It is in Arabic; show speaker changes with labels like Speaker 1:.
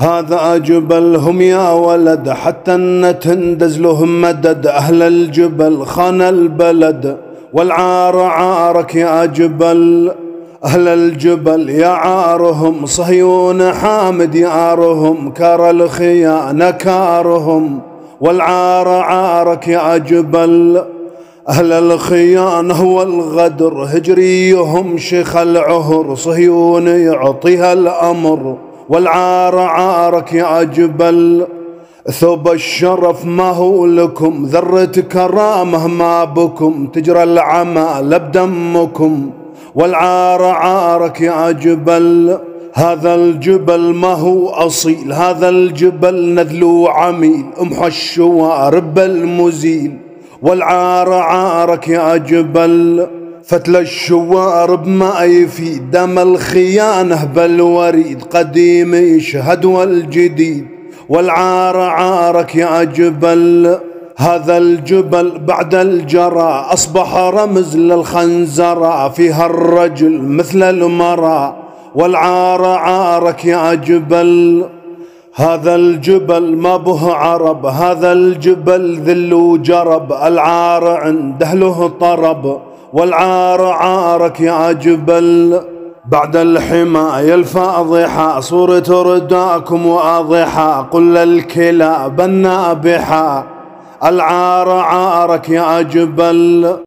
Speaker 1: هذا جبلهم يا ولد، حتى تندز لهم مدد. أهل الجبل خان البلد، والعار عارك يا جبل. أهل الجبل يا عارهم، صهيون حامد يارهم. كار الخيانة كارهم، والعار عارك يا جبل. أهل الخيانة والغدر، هجريهم شيخ العهر. صهيون يعطيها الأمر، والعار عارك يا جبل. ثوب الشرف ما هو لكم، ذرة كرامة ما بكم. تجرى العمال بدمكم، والعار عارك يا جبل. هذا الجبل ما هو أصيل، هذا الجبل نذل وعميل. امحى الشوارب المزيل، والعار عارك يا جبل. فتل الشوارب ما يفيد، دم الخيانة بالوريد. قديم يشهد والجديد، والعار عارك يا جبل. هذا الجبل بعد الجرى أصبح رمز للخنزرة. فيها الرجل مثل المرأة، والعار عارك يا جبل. هذا الجبل ما به عرب، هذا الجبل ذل وجرب. العار عنده له طرب، والعار عارك يا جبل. بعد الحماية الفاضحة صورة رداكم واضحة. قل الكلاب النابحة، العار عارك يا جبل.